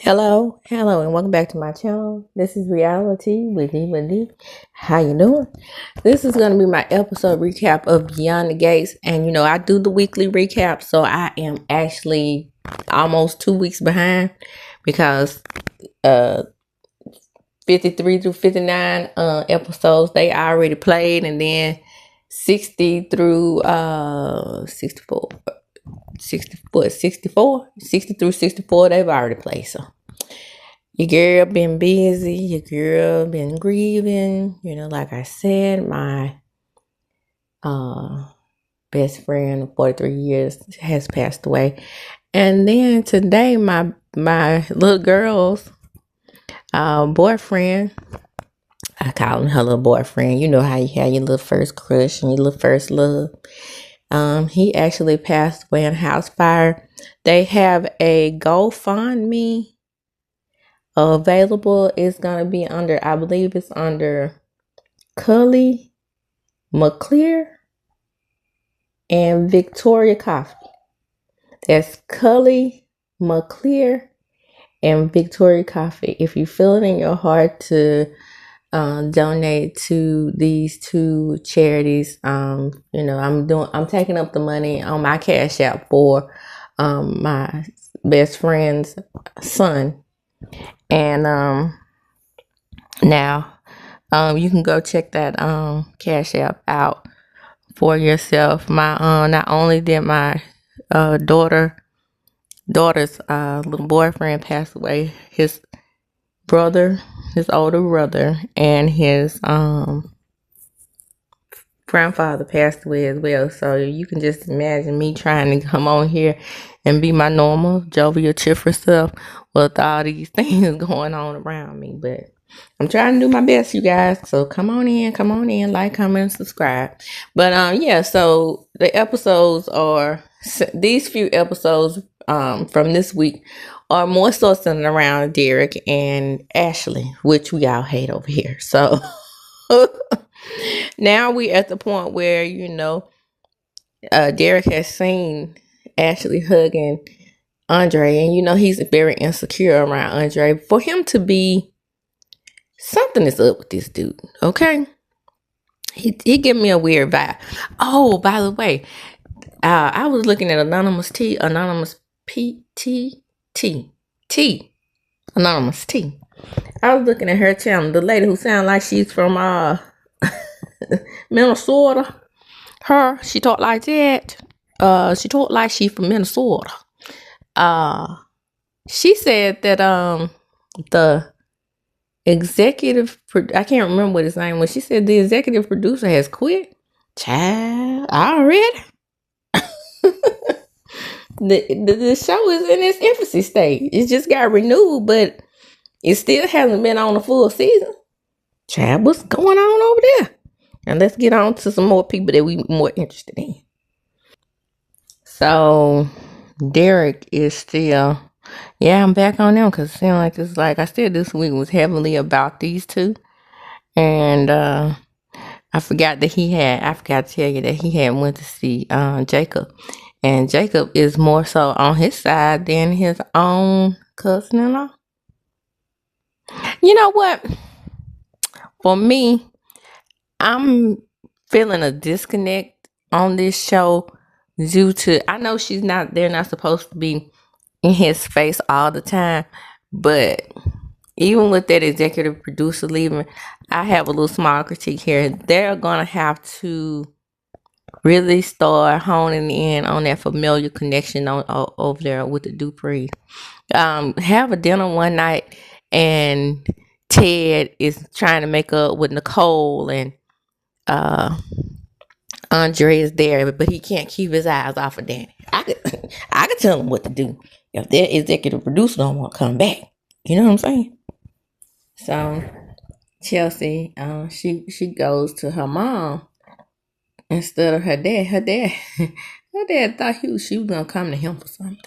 Hello, and welcome back to my channel. This is Reality with D. How you doing? This is going to be my episode recap of Beyond the Gates, and I do the weekly recap, so I am actually almost 2 weeks behind because uh 53 through 59 episodes they already played, and then 60 through 64 60 through 64 they've already played. So your girl been busy, your girl been grieving. Like I said, my best friend of 43 years has passed away. And then today my little girl's boyfriend, I call him her little boyfriend. You know how you have your little first crush and your little first love. He actually passed away in a house fire. They have a GoFundMe available. It's gonna be under, I believe it's under Cully McClear and Victoria Coffee. That's Cully McClear and Victoria Coffee. If you feel it in your heart to donate to these two charities, I'm taking up the money on my Cash App for my best friend's son. And now you can go check that Cash App out for yourself. My not only did my daughter's little boyfriend pass away, his older brother, and his grandfather passed away as well. So you can just imagine me trying to come on here and be my normal jovial cheerful self with all these things going on around me. But I'm trying to do my best, you guys. So come on in, like, comment, and subscribe. But yeah, so these few episodes from this week are more so centered around Derek and Ashley, which we all hate over here. So now we at the point where Derek has seen Ashley hugging Andre, and he's very insecure around Andre. For him to be, something is up with this dude, okay? He gave me a weird vibe. Oh, by the way, I was looking at Anonymous T, Anonymous Anonymous T. I was looking at her channel, the lady who sounds like she's from Minnesota. She talked like that. She talked like she from Minnesota. She said that the executive, I can't remember what his name was. She said the executive producer has quit. Child, already. The show is in its infancy stage. It just got renewed, but it still hasn't been on a full season. Child, what's going on over there? And let's get on to some more people that we more interested in. So Derek is still, I'm back on them because it seemed like it's like I said, this week was heavily about these two. And I forgot to tell you that he had went to see Jacob. And Jacob is more so on his side than his own cousin-in-law. You know what? For me, I'm feeling a disconnect on this show due to, I know they're not supposed to be in his face all the time, but even with that executive producer leaving, I have a little small critique here. They're gonna have to really start honing in on that familiar connection over there with the Duprees. Have a dinner one night and Ted is trying to make up with Nicole, and Andre is there, but he can't keep his eyes off of Danny. I could tell him what to do if their executive producer don't want to come back. You know what I'm saying? So Chelsea, she goes to her mom instead of her dad. Her dad thought she was gonna come to him for something.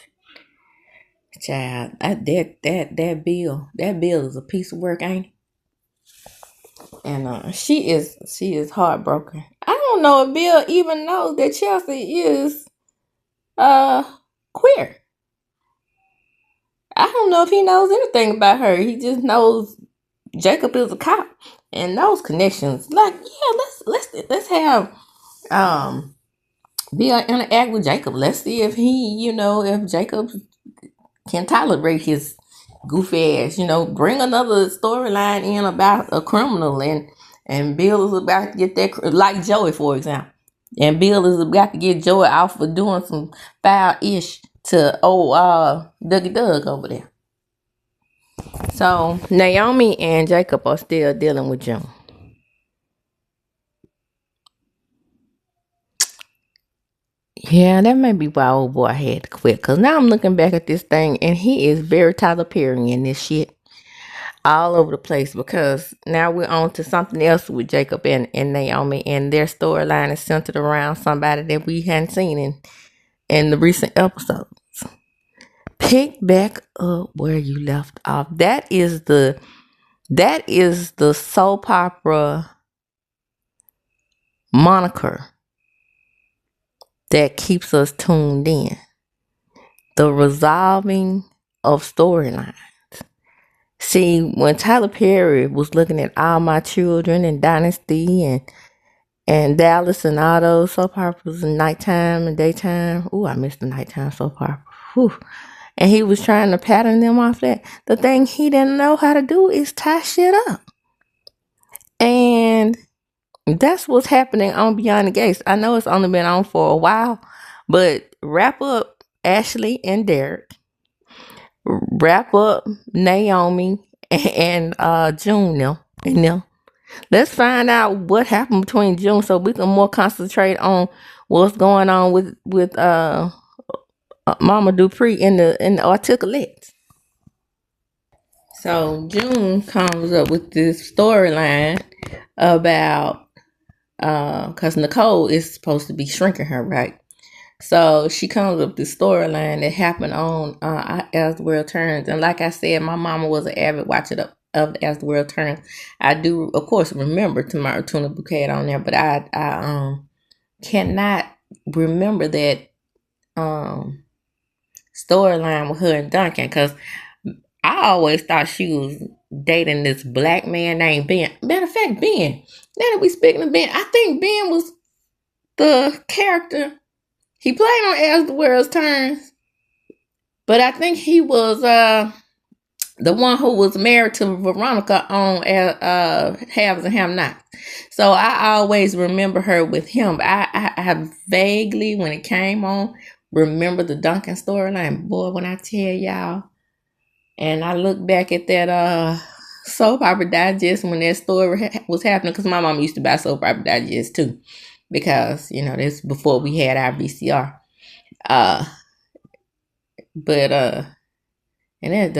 Child, that bill is a piece of work, ain't it? And she is heartbroken. I don't know if Bill even knows that Chelsea is queer. I don't don't know if he knows anything about her. He just knows Jacob is a cop and those connections. Like, yeah, let's have Bill interact with Jacob. Let's see if if Jacob can tolerate his goofy ass. Bring another storyline in about a criminal and Bill is about to get that, like Joey, for example. And Bill is about to get Joey out for doing some foul ish to Dougie Doug over there. So Naomi and Jacob are still dealing with June. Yeah, that may be why old boy had to quit. Cause now I'm looking back at this thing and he is very Tyler Perry in this shit all over the place. Because now we're on to something else with Jacob and Naomi, and their storyline is centered around somebody that we hadn't seen in the recent episodes. Pick back up where you left off. That is the soap opera moniker that keeps us tuned in. The resolving of storylines. See, when Tyler Perry was looking at All My Children and Dynasty and Dallas and all those soap operas and nighttime and daytime. Ooh, I missed the nighttime soap opera. Whew. And he was trying to pattern them off that. The thing he didn't know how to do is tie shit up. And that's what's happening on Beyond the Gates. I know it's only been on for a while, but wrap up Ashley and Derek. Wrap up Naomi and June now. And now let's find out what happened between June so we can more concentrate on what's going on with Mama Dupree in the articulate. So June comes up with this storyline about because Nicole is supposed to be shrinking her, right? So she comes up with this storyline that happened on As the World Turns. And like I said, my mama was an avid watcher of As the World Turns. I do, of course, remember Tamara Tuna Bouquet on there, but I cannot remember that storyline with her and Duncan, because I always thought she was dating this black man named Ben. Matter of fact, Ben. Now that we speaking of Ben, I think Ben was the character. He played on As the World Turns, but I think he was the one who was married to Veronica on Haves and Have Nots. So I always remember her with him. I vaguely, when it came on, remember the Duncan storyline. Boy, when I tell y'all, and I look back at that soap opera digest when that story was happening, because my mom used to buy soap opera digest too, because this before we had our VCR. And that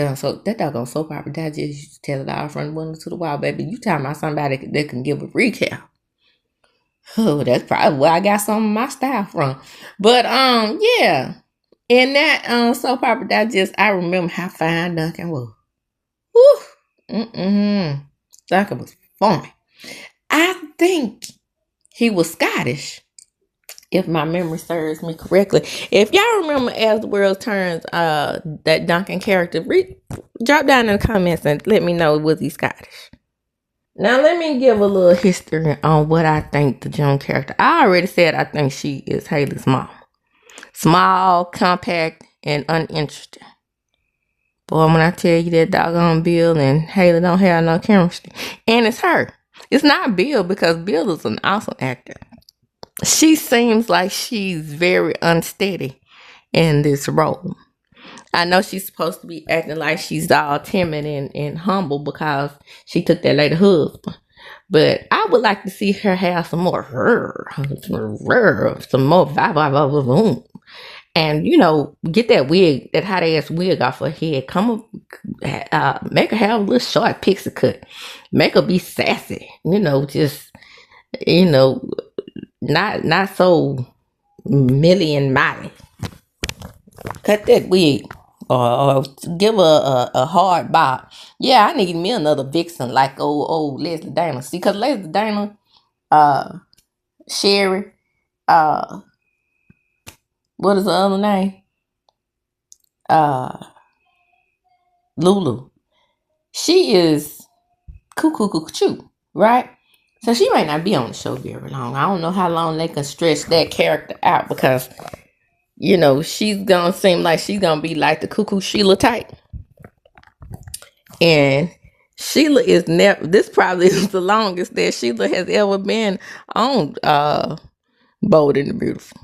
doggone soap opera digest used to tell it all from the window to the wall, baby. You talking about somebody that can give a recap. Oh, that's probably where I got some of my style from. But yeah. In that soap opera digest, I remember how fine Duncan was. Woo! Duncan was fine. I think he was Scottish, if my memory serves me correctly. If y'all remember As the World Turns, that Duncan character, drop down in the comments and let me know, was he Scottish? Now let me give a little history on what I think the June character. I already said I think she is Haley's mom. Small, compact, and uninteresting. Boy, when I tell you that doggone Bill and Haley don't have no chemistry. And it's her. It's not Bill, because Bill is an awesome actor. She seems like she's very unsteady in this role. I know she's supposed to be acting like she's all timid and humble because she took that lady husband. But I would like to see her have some more some more vibe. And get that wig, that hot ass wig off her head. Come up, make her have a little short pixie cut. Make her be sassy. Just not so Millie and Molly. Cut that wig. Or give her a hard bob. Yeah, I need me another vixen like old Leslie Dana. See, because Leslie Dana, Sherry, what is the other name? Lulu. She is cuckoo, right? So she might not be on the show very long. I don't know how long they can stretch that character out because, she's gonna seem like she's gonna be like the cuckoo Sheila type. And Sheila is never, this probably is the longest that Sheila has ever been on Bold and the Beautiful.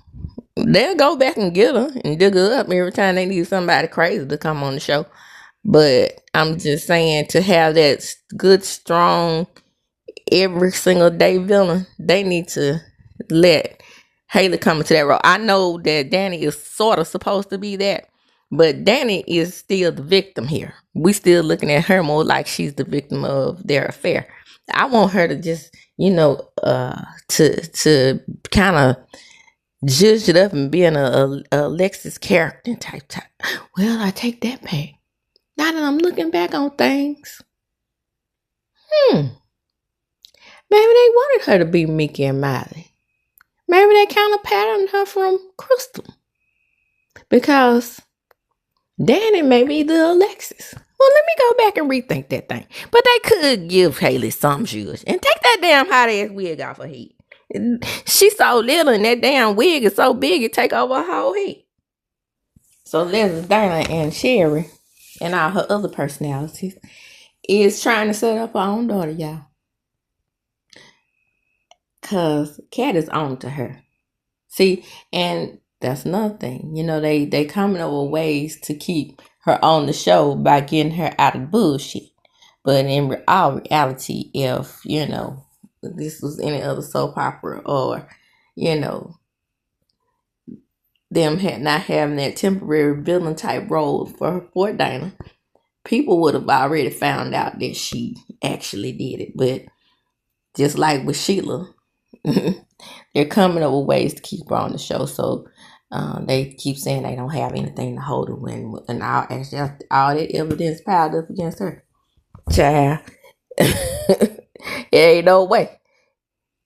They'll go back and get her and dig her up every time they need somebody crazy to come on the show. But I'm just saying, to have that good, strong, every single day villain, they need to let Haley come into that role. I know that Danny is sort of supposed to be that, but Danny is still the victim here. We still looking at her more like she's the victim of their affair. I want her to just, to kind of judge it up and be in a Alexis character type. Well, I take that back. Now that I'm looking back on things, maybe they wanted her to be Mickey and Miley. Maybe they kind of patterned her from Crystal. Because Danny may be the Alexis. Well, let me go back and rethink that thing. But they could give Haley some judge and take that damn hot ass wig off her head. She's so little and that damn wig is so big it take over her whole head. So Leslie, Dana, and Sherry and all her other personalities is trying to set up her own daughter, y'all. Because Kat is on to her. See, and that's another thing. They coming up with ways to keep her on the show by getting her out of bullshit. But in all reality, if, this was any other soap opera or, them not having that temporary villain type role for Dana, people would have already found out that she actually did it. But just like with Sheila, they're coming up with ways to keep her on the show. So they keep saying they don't have anything to hold her when, and all that evidence piled up against her. Child, ain't no way.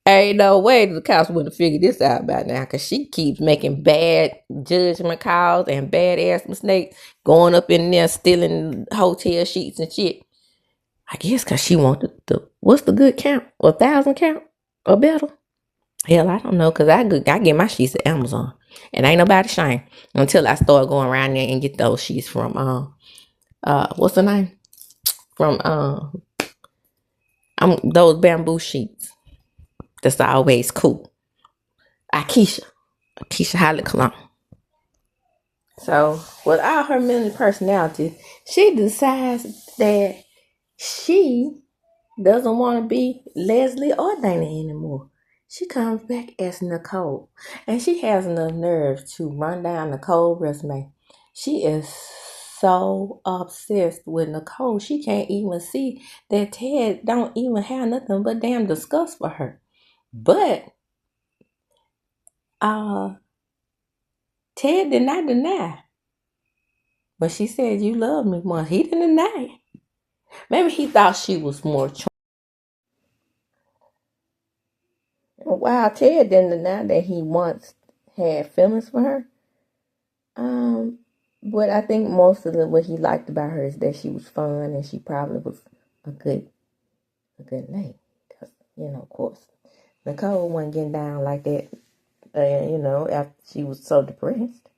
Ain't no way the cops would have figured this out by now, because she keeps making bad judgment calls and bad ass mistakes, going up in there stealing hotel sheets and shit. I guess because she wanted what's the good count? 1,000 count or better? Hell, I don't know, because I get my sheets at Amazon. And ain't nobody shame until I start going around there and get those sheets from, what's the name? From, those bamboo sheets. That's always cool. Akeisha Holly Cologne. So, with all her many personalities, she decides that she doesn't want to be Leslie or Dana anymore. She comes back as Nicole. And she has enough nerve to run down Nicole's resume. She is so obsessed with Nicole. She can't even see that Ted don't even have nothing but damn disgust for her. But Ted did not deny. But she said, you love me more. He didn't deny it. Maybe he thought she was more charming. While Ted didn't deny that he once had feelings for her. But I think most of what he liked about her is that she was fun and she probably was a good name. Because, of course, Nicole wasn't getting down like that, after she was so depressed.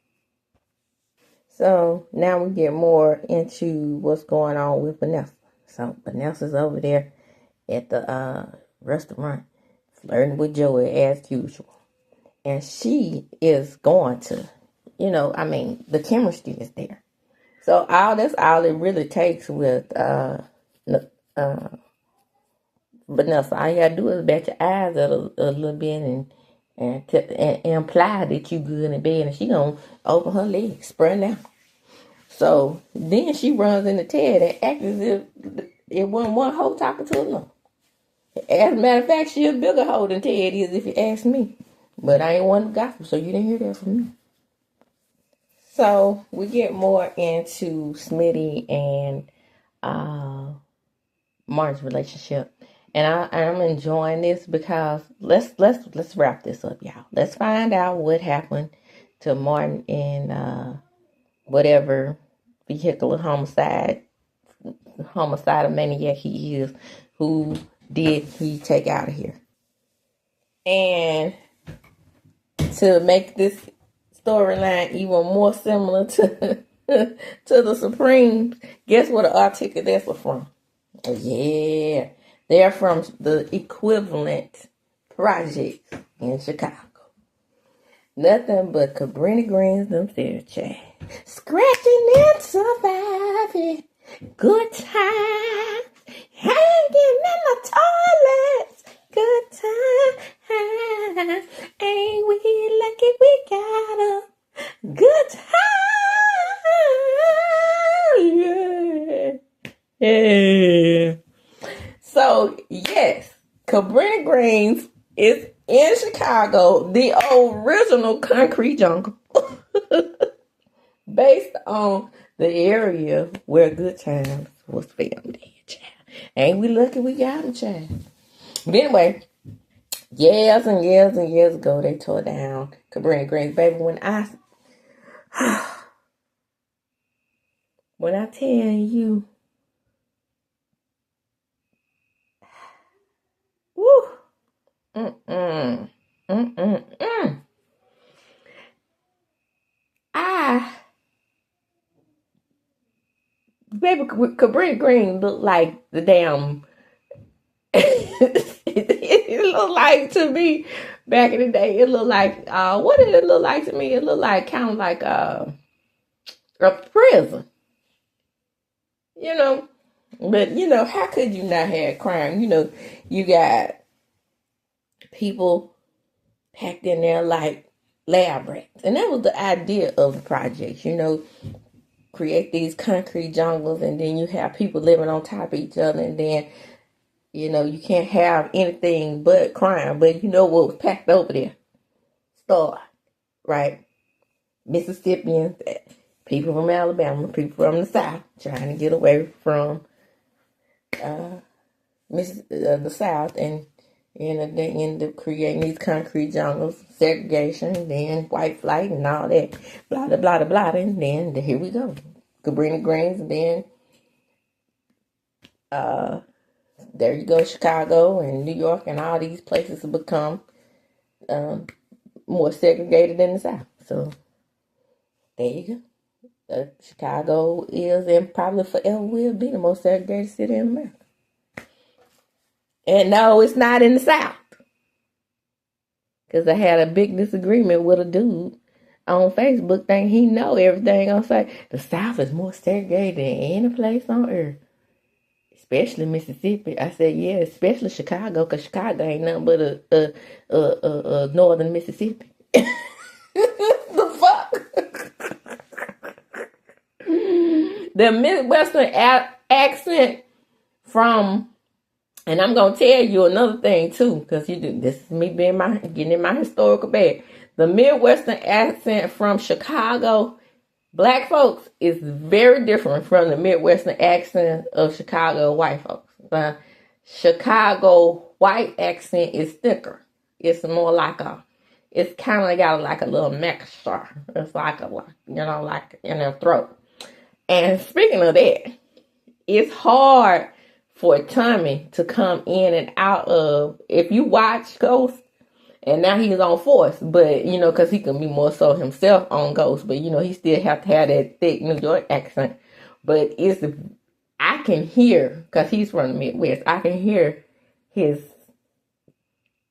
So now we get more into what's going on with Vanessa. So Vanessa's over there at the restaurant flirting with Joey as usual. And she is going to, the chemistry is there. So that's all it really takes with Vanessa. All you gotta do is bat your eyes at a little bit and imply that you good in bed, and she gonna open her legs, sprint out. So then she runs into Ted and acts as if it wasn't one hoe talking to another. As a matter of fact, she a bigger hoe than Ted is, if you ask me. But I ain't one gospel, so you didn't hear that from me. So we get more into Smitty and Martin's relationship, and I'm enjoying this because let's wrap this up, y'all. Let's find out what happened to Martin in whatever vehicular homicide homicidal maniac he is. Who did he take out of here? And to make this storyline even more similar to to the Supremes, guess what the articulate are from? Yeah, they're from the Equivalent Project in Chicago. Nothing but Cabrini Greens themselves, child. Scratching and surviving. Good times. Hanging in the toilets. Good times. Ain't we lucky we got 'em? Good times. Yeah. So, yes, Cabrini Greens is in Chicago, the original concrete jungle, based on the area where Good Times was filmed in, child. Ain't we lucky we got them, child. But anyway, years and years and years ago, they tore down Cabrini Greens. Baby, when I tell you, woo, baby, Cabrini Green looked like the damn. It looked like to me back in the day. It looked like what did it look like to me? It looked like kind of like a prison, you know. But you know, how could you not have crime? You know, you got people packed in there like lab rats, and that was the idea of the project. You know, create these concrete jungles, and then you have people living on top of each other, and then you know you can't have anything but crime. But you know what was packed over there? Star, right? Mississippians, people from Alabama, people from the South, trying to get away from the South, and they end up creating these concrete jungles, segregation, then white flight, and all that, blah blah blah blah, and then here we go, Cabrini Greens, and then there you go, Chicago and New York, and all these places have become more segregated than the South. So there you go. Chicago is and probably forever will be the most segregated city in America. And no, it's not in the South. Because I had a big disagreement with a dude on Facebook thinking he know everything. I'm saying the South is more segregated than any place on earth. Especially Mississippi. I said, yeah, especially Chicago, because Chicago ain't nothing but a northern Mississippi. The fuck? The Midwestern accent from, and I'm gonna tell you another thing too, because this is me getting in my historical bag. The Midwestern accent from Chicago black folks is very different from the Midwestern accent of Chicago white folks. The Chicago white accent is thicker. It's more like it's kind of got like a little mixture. It's like like in their throat. And speaking of that, it's hard for Tommy to come in and out of, if you watch Ghost, and now he's on Force, but, you know, because he can be more so himself on Ghost, but, you know, he still have to have that thick New York accent. But I can hear, because he's from the Midwest, I can hear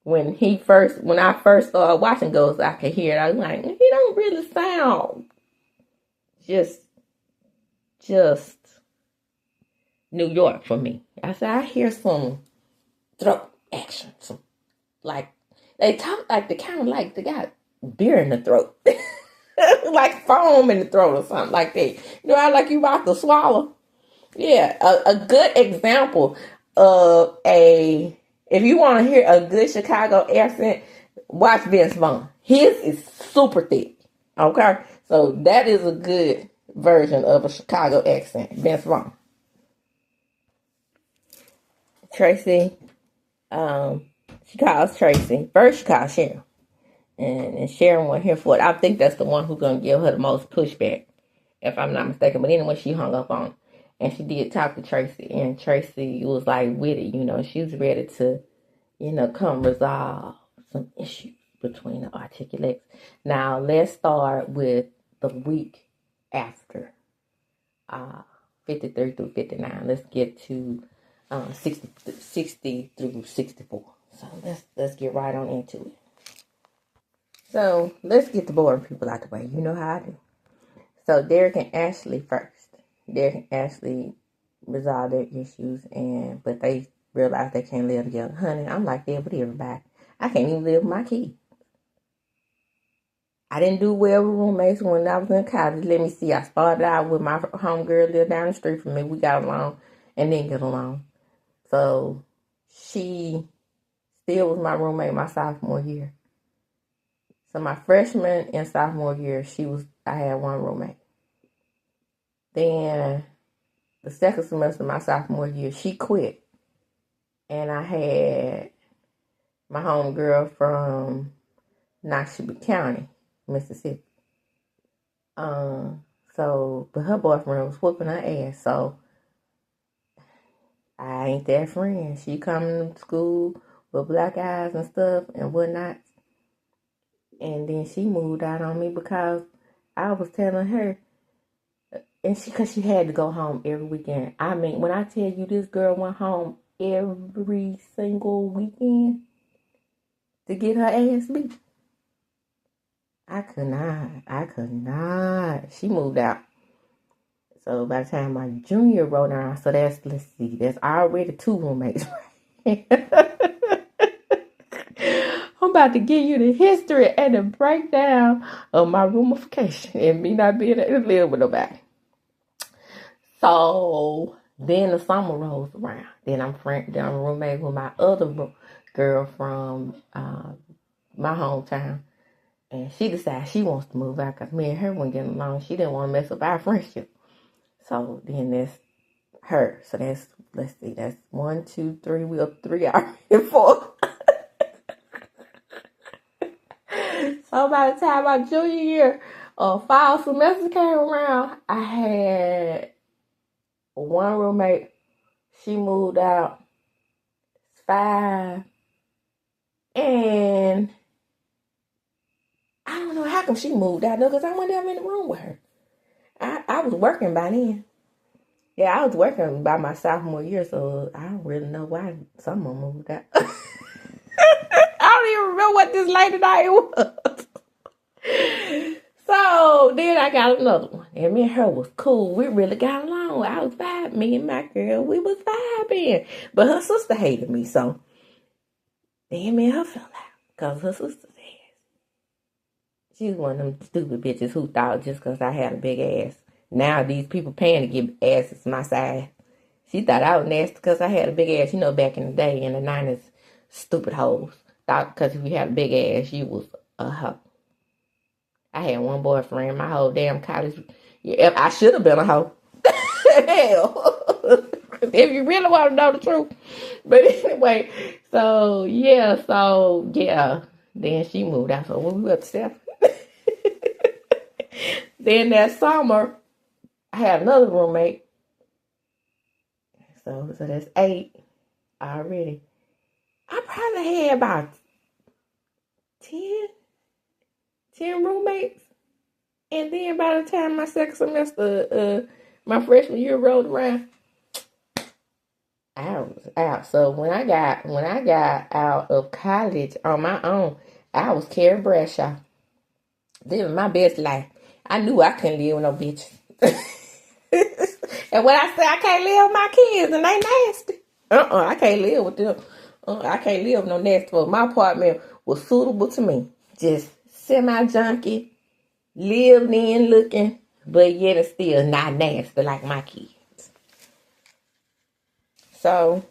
when I first started watching Ghost, I could hear it. I was like, he don't really sound just New York for me. I said, I hear some throat action, some, like, they talk like they kind of like they got beer in the throat. Like foam in the throat or something like that. You know how like you about to swallow? Yeah, a good example of if you want to hear a good Chicago accent, watch Vince Vaughn. His is super thick. Okay? So that is a good version of a Chicago accent. Vince Vaughn. Tracy, she calls Tracy. First she calls Sharon. And Sharon went here for it. I think that's the one who's going to give her the most pushback, if I'm not mistaken. But anyway, she hung up on. And she did talk to Tracy, and Tracy was like with it, she was ready to, come resolve some issues between the articulates. Now, let's start with the week after 53 through 59. Let's get to 60 through 64. So let's get right on into it. So let's get the boring people out the way. You know how I do. So Derek and Ashley first. Derek and Ashley resolve their issues, but they realize they can't live together. Honey, I'm like that with everybody. I can't even live with my kids. I didn't do well with roommates when I was in college. Let me see. I started out with my homegirl lived down the street from me. We got along and didn't get along. So she still was my roommate my sophomore year. So my freshman and sophomore year, I had one roommate. Then the second semester of my sophomore year, she quit. And I had my homegirl from Noxubee County, Mississippi. But her boyfriend was whooping her ass, so I ain't that friend. She come to school with black eyes and stuff and whatnot. And then she moved out on me because I was telling her, and because she had to go home every weekend. I mean, when I tell you this girl went home every single weekend to get her ass beat, I could not. She moved out. So by the time my junior rolled around, so that's already 2 roommates. I'm about to give you the history and the breakdown of my roomification and me not being able to live with nobody. So then the summer rolls around. Then I'm roommate with my other girl from my hometown. And she decides she wants to move out because me and her weren't getting along. She didn't want to mess up our friendship. So then that's her. So let's see, that's 1, 2, 3. We up 3 already, 4. So by the time my junior year fall semester came around, I had one roommate. She moved out. 5. And I don't know how come she moved out though, because I wasn't ever in the room with her. I was working by then. Yeah, I was working by my sophomore year, so I don't really know why someone moved out. I don't even remember what this lady night was. So then I got another one, and me and her was cool. We really got along. I was vibing. Me and my girl, we was vibing. But her sister hated me, so then me and her fell out because her sister's ass. She was one of them stupid bitches who thought just because I had a big ass, now these people paying to get asses my size. She thought I was nasty because I had a big ass. Back in the day, in the 90s, stupid hoes thought because if you had a big ass, you was a hoe. I had one boyfriend my whole damn college. Yeah, I should have been a hoe. Hell, if you really want to know the truth. But anyway, so yeah. Then she moved out. So when we were up to 7. Then that summer, I had another roommate. So that's 8 already. I probably had about 10 roommates. And then by the time my second semester, my freshman year rolled around, I was out. So when I got out of college on my own, I was Carrie Bradshaw. Living my best life. I knew I couldn't live with no bitch. And when I say I can't live with my kids and they nasty, I can't live with them. I can't live with no nasty folks. My apartment was suitable to me. Just semi-junky, lived in looking, but yet it's still not nasty like my kids. So,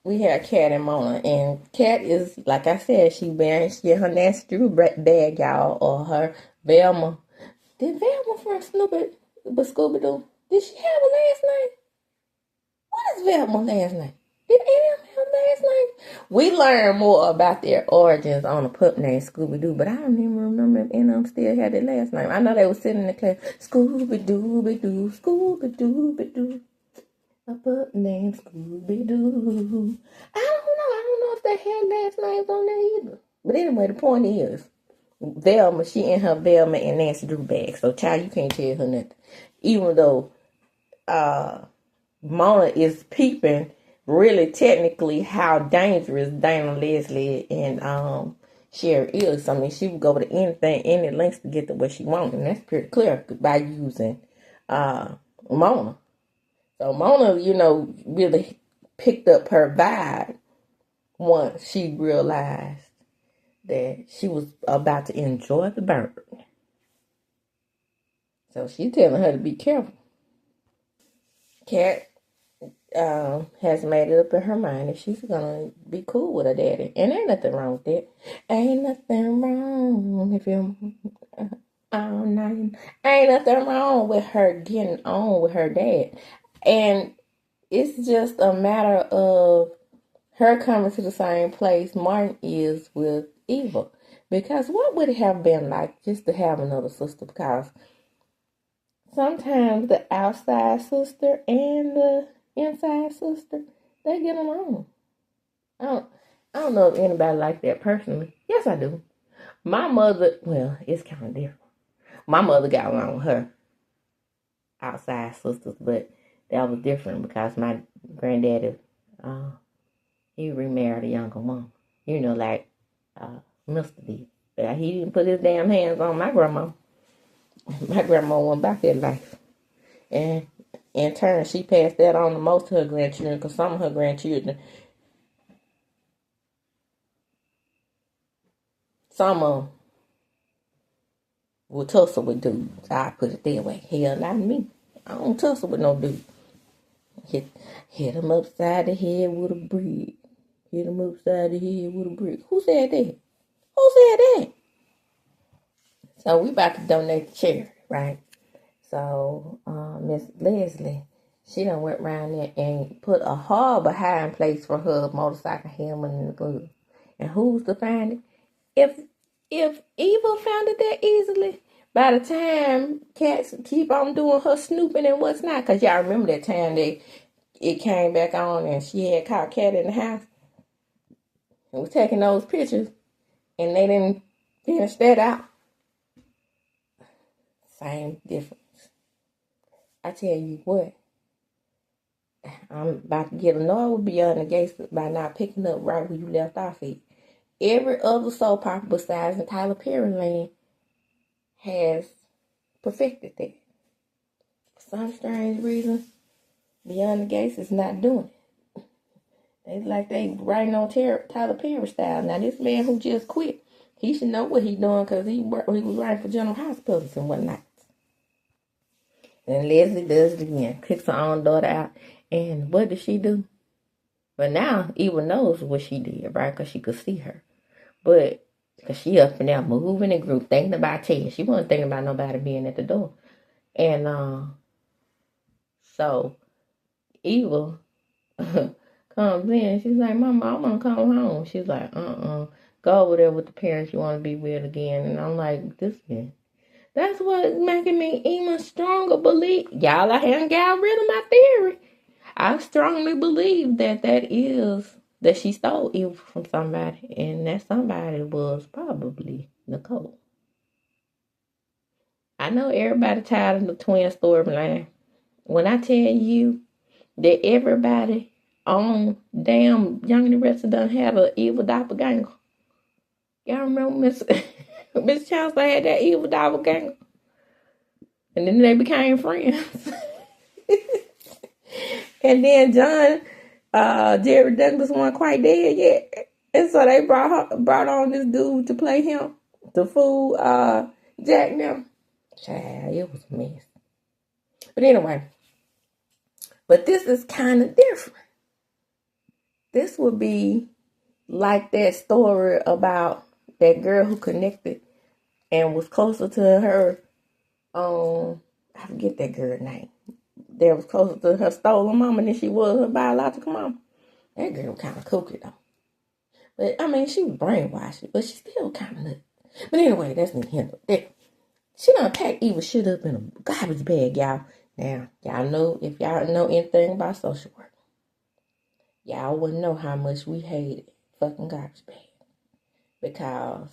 we had Kat and Mona, and Kat is, like I said, she her nasty bag, y'all, or her Velma. Did Velma from Scooby-Doo, did she have a last name? What is Velma's last name? Did any of them have a last name? We learned more about their origins on a pup named Scooby-Doo, but I don't even remember if any of them still had their last name. I know they were sitting in the class, Scooby-Doo, Scooby-Doo, a pup named Scooby-Doo. I don't know if they had last names on there either. But anyway, the point is, Velma, she in her Velma and Nancy Drew bag. So, child, you can't tell her nothing. Even though Mona is peeping really technically how dangerous Dana Leslie and Sherry is. I mean, she would go to anything, any lengths to get to what she wants. And that's pretty clear by using Mona. So Mona, really picked up her vibe once she realized that she was about to enjoy the bird. So she's telling her to be careful. Cat has made it up in her mind that she's gonna be cool with her daddy. And ain't nothing wrong with that. Ain't nothing wrong if you ain't nothing wrong with her getting on with her dad. And it's just a matter of her coming to the same place Martin is with Eva. Because what would it have been like just to have another sister? Because sometimes the outside sister and the inside sister, they get along. I don't know if anybody like that personally. Yes, I do. My mother, well, it's kind of different. My mother got along with her outside sisters, but that was different because my granddaddy, he remarried a younger woman. Like Mr. D. But he didn't put his damn hands on my grandma. My grandma wasn't about that life. And in turn, she passed that on to most of her grandchildren, because some of her grandchildren, some of them will tussle with dudes. I put it that way. Hell, not me. I don't tussle with no dude. Hit him upside the head with a brick. Hit him upside the head with a brick. Who said that? Who said that? So we about to donate the charity, right? So Miss Leslie, she done went around there and put a horrible hiding place for her motorcycle helmet and the glove. And who's to find it? If Eva found it that easily, by the time cats keep on doing her snooping and what's not, because y'all remember that time it came back on and she had caught Cat in the house and was taking those pictures, and they didn't finish that out. Same difference. I tell you what, I'm about to get annoyed with Beyond the Gates by not picking up right where you left off at. Every other soap opera besides the Tyler Perry Land has perfected that. For some strange reason, Beyond the Gates is not doing it. It's like they writing on Tyler Perry style. Now, this man who just quit, he should know what he's doing, because he was writing for General Hospitals and whatnot. And Leslie does it again. Kicks her own daughter out. And what did she do? But now Eva knows what she did, right? Because she could see her. But because she up and down moving the group, thinking about Ted. She wasn't thinking about nobody being at the door. And so Eva comes in. She's like, Mama, I want to come home. She's like, go over there with the parents you want to be with again. And I'm like, this man. That's what's making me even stronger believe. Y'all, I haven't got rid of my theory. I strongly believe that she stole Eva from somebody. And that somebody was probably Nicole. I know everybody tired of the twin storyline. When I tell you that everybody on damn Young and the Rest of them had an evil doppelganger. Y'all remember Miss Chancellor had that evil doppelganger? And then they became friends. And then John, Jerry Douglas wasn't quite dead yet. And so they brought on this dude to play him, to fool Jack now. Child, it was a mess. But anyway, this is kind of different. This would be like that story about that girl who connected and was closer to her, I forget that girl's name. That was closer to her stolen mama than she was her biological mama. That girl kind of kooky though. But I mean, she was brainwashed, but she still kind of nuts. But anyway, that's neither here nor there. She done packed evil shit up in a garbage bag, y'all. Now, y'all know, if y'all know anything about social work, y'all wouldn't know how much we hated fucking garbage bag. Because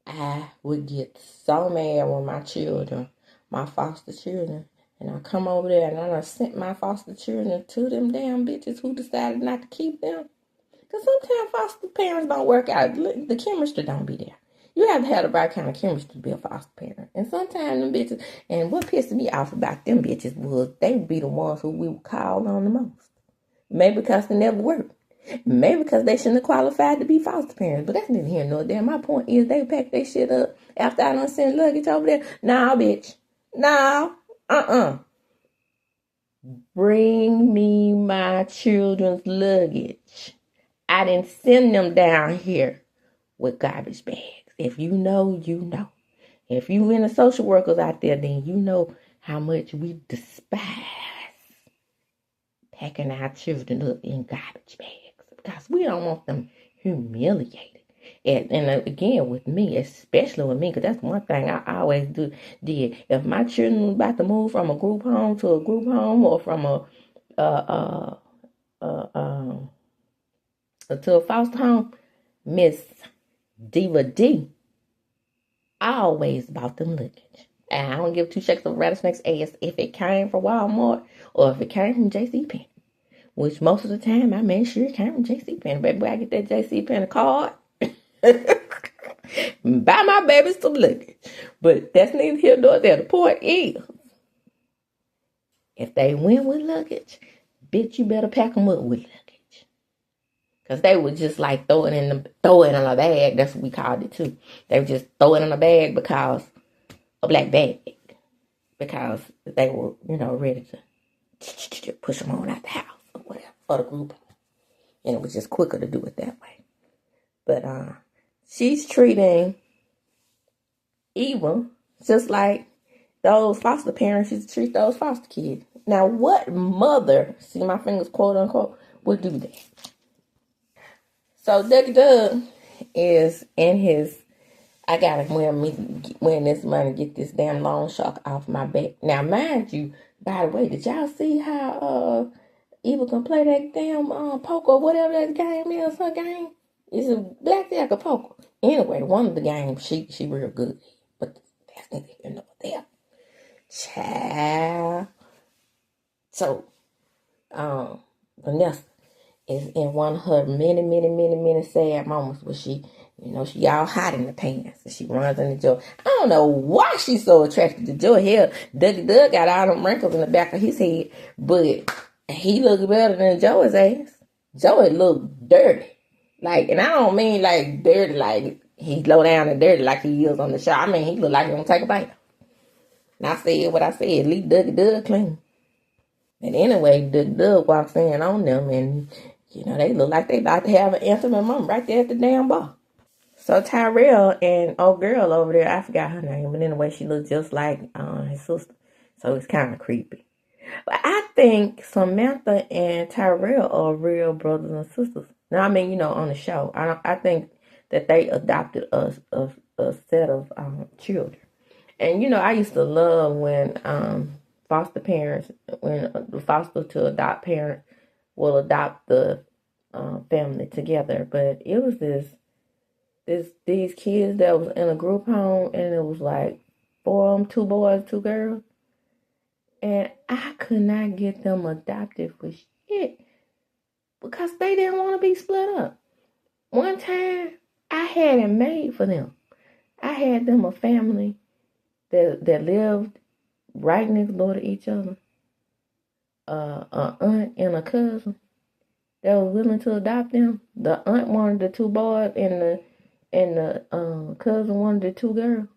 I would get so mad when my children, my foster children, and I come over there and I done sent my foster children to them damn bitches who decided not to keep them. Because sometimes foster parents don't work out. The chemistry don't be there. You have to have the right kind of chemistry to be a foster parent. And sometimes them bitches, and what pissed me off about them bitches was they would be the ones who we would call on the most. Maybe because they never worked. Maybe because they shouldn't have qualified to be foster parents. But that's neither here nor there. My point is they pack their shit up after I done sent luggage over there. Nah, bitch. Nah. Bring me my children's luggage. I didn't send them down here with garbage bags. If you know, you know. If you in the social workers out there, then you know how much we despise packing our children up in garbage bags. Because we don't want them humiliated. And again, with me, especially with me, because that's one thing I always did. If my children were about to move from a group home to a group home, or from to a foster home, Miss Diva D always bought them luggage. And I don't give two shakes of rattlesnake's ass if it came from Walmart or if it came from JCPenney. Which most of the time I made sure it came from JCPenney. Baby, I get that JCPenney card. Buy my babies some luggage. But that's neither here nor there. The point is, if they went with luggage, bitch, you better pack them up with luggage. Because they would just like throw it in a bag. That's what we called it too. They would just throw it in a bag because a black bag. Because they were, ready to push them on out the house or whatever, or the group. And it was just quicker to do it that way. But she's treating Eva just like those foster parents used to treat those foster kids. Now, what mother, see my fingers quote unquote, would do that? So Dougie Doug is in his, I gotta win this money, get this damn loan shark off my back. Now, mind you, by the way, did y'all see how Eva can play that damn poker, whatever that game is, her game? It's a blackjack or poker. Anyway, one of the games, she real good. But that's neither here nor there. Child. So, Vanessa is in one of her many sad moments where she all hot in the pants and she runs into Joe. I don't know why she's so attracted to Joe. Hell, Dougie Doug got all them wrinkles in the back of his head, but he looks better than Joey's ass. Joey look dirty. Like, and I don't mean like dirty, like he low down and dirty like he is on the show. I mean, he look like he gonna take a bite. And I said what I said, at least Dougie Doug clean. And anyway, Dougie Doug walks in on them and, they look like they about to have an intimate moment right there at the damn bar. So Tyrell and old girl over there, I forgot her name, but anyway, she looks just like his sister. So it's kind of creepy. But I think Samantha and Tyrell are real brothers and sisters. Now, I mean, on the show, I think that they adopted a set of children. And, I used to love when foster parents, when the foster to adopt parents will adopt the family together. But it was these kids that was in a group home, and it was like 4 of them, 2 boys, 2 girls. And I could not get them adopted for shit because they didn't want to be split up. One time, I had it made for them. I had them a family that lived right next door to each other. An aunt and a cousin that was willing to adopt them. The aunt wanted the 2 boys, and the cousin wanted the 2 girls.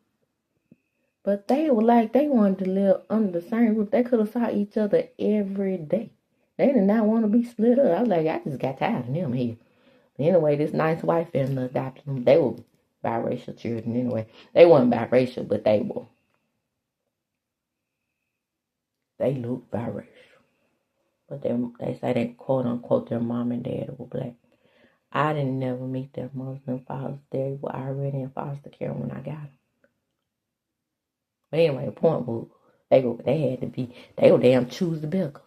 But they were like, they wanted to live under the same roof. They could have saw each other every day. They did not want to be split up. I was like, I just got tired of them here. But anyway, this nice white family adopted them. They were biracial children anyway. They weren't biracial, but they looked biracial. But they say they quote unquote their mom and dad were black. I didn't never meet their Muslim fathers. They were already in foster care when I got them. But anyway, the point was they had to be, they were damn choose the biggers.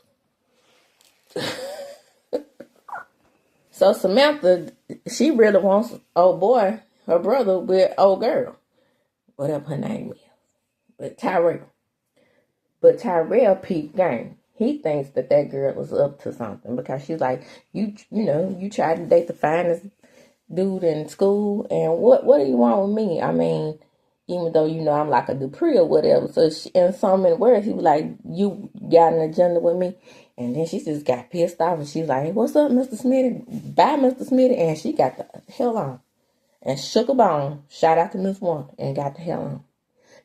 So Samantha, she really wants old boy, her brother, with old girl, whatever her name is, but Tyrell. But Tyrell peeped game. He thinks that girl is up to something because she's like, you tried to date the finest dude in school, and what do you want with me? I mean, even though I'm like a Dupree or whatever. So in so many words, he was like, you got an agenda with me. And then she just got pissed off, and she was like, hey, what's up, Mr. Smitty? Bye, Mr. Smitty. And she got the hell on and shook a bone. Shout out to Miss Wanda and got the hell on.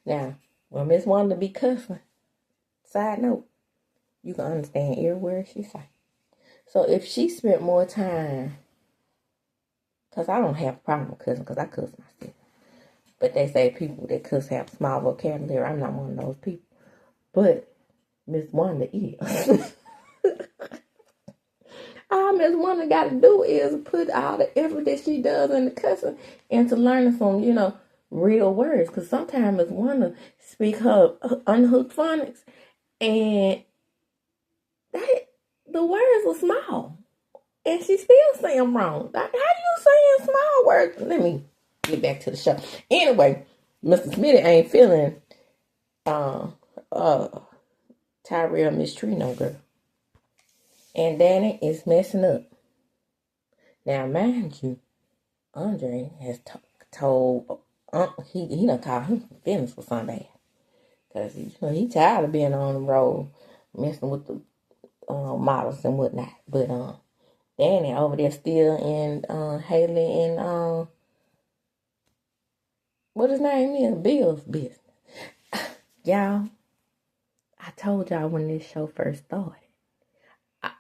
Now, when Miss Wanda be cussing, side note, you can understand every word she say. So if she spent more time, because I don't have a problem with cussing, because I cuss myself. But they say people that cuss have small vocabulary. I'm not one of those people. But Miss Wanda is. All Miss Wanda got to do is put all the effort that she does in the cussing into learning some, real words. Because sometimes Miss Wanda speak her unhooked phonics, and the words are small. And she still saying them wrong. Like, how you saying small words? Let me get back to the show. Anyway, Mr. Smitty ain't feeling Tyrell mistreating no girl. And Danny is messing up. Now, mind you, Andre has told he done called him feelings for Sunday. Because he tired of being on the road, messing with the models and whatnot. But Danny over there still in Haley and what his name is, Bill's business. Y'all, I told y'all when this show first started,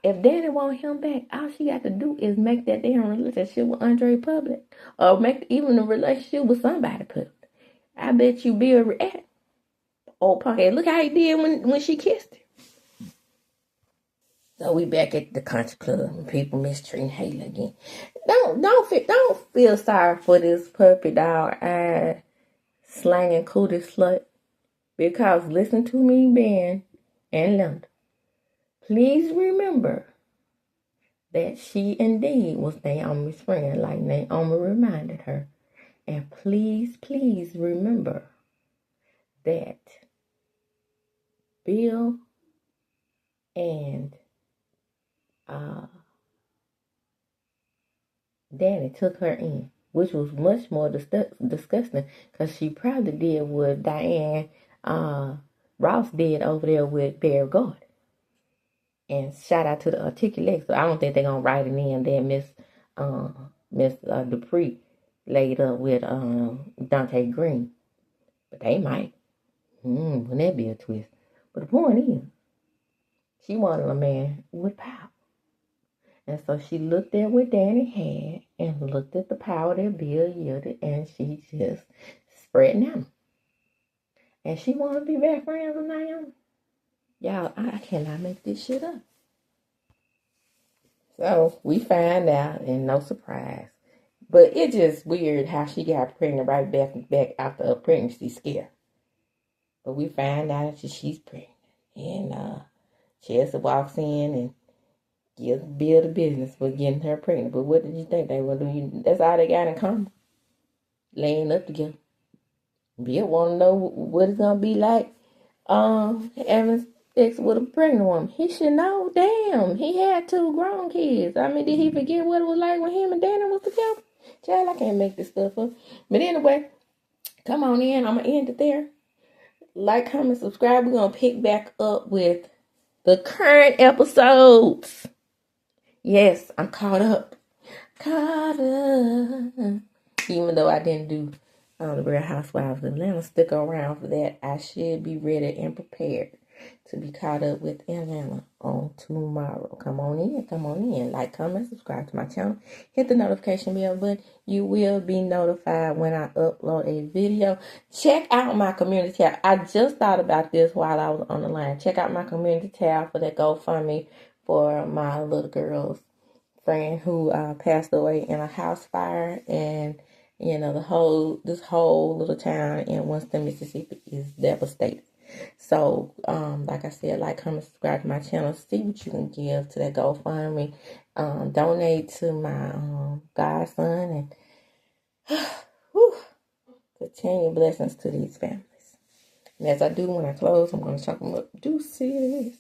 if Danny want him back, all she got to do is make that damn relationship with Andre public, or make even a relationship with somebody public. I bet you Bill react. Oh, Punkhead, look how he did when she kissed him. So we back at the country club and people mistreating Haley again. Don't feel sorry for this puppy dog slanging cootie slut, because listen to me, Ben and Linda. Please remember that she indeed was Naomi's friend, like Naomi reminded her. And please remember that Bill and Danny took her in, which was much more disgusting, because she probably did what Diane Ross did over there with Barry Gordon. And shout out to the Articulate. So I don't think they're going to write it in that Miss Dupree laid up with Dante Green. But they might. Wouldn't that be a twist? But the point is, she wanted a man with power. And so she looked at what Danny had and looked at the power that Bill yielded, and she just spreading out. And she wanted to be best friends with Naomi. Y'all, I cannot make this shit up. So we find out, and no surprise. But it's just weird how she got pregnant right back after a pregnancy scare. But we find out that she's pregnant. And Chelsea walks in and gives Bill the business for getting her pregnant. But what did you think they were doing? That's all they got in common. Laying up together. Bill want to know what it's going to be like having sex with a pregnant woman. He should know. Damn, he had 2 grown kids. I mean, did he forget what it was like when him and Danny was together? Child, I can't make this stuff up. But anyway, come on in. I'm going to end it there. Like, comment, subscribe. We're going to pick back up with the current episodes. Yes, I'm caught up. Even though I didn't do the Real Housewives of Atlanta, stick around for that. I should be ready and prepared to be caught up with Atlanta on tomorrow. Come on in. Like, comment, subscribe to my channel. Hit the notification bell button. You will be notified when I upload a video. Check out my community tab. I just thought about this while I was on the line. Check out my community tab for that GoFundMe for my little girl's friend who passed away in a house fire, and you know this whole little town in Winston, Mississippi is devastated. So, like I said, like, comment, subscribe to my channel, see what you can give to that GoFundMe, donate to my godson, and whew, continue blessings to these families. And as I do when I close, I'm going to chalk them up. Deuces.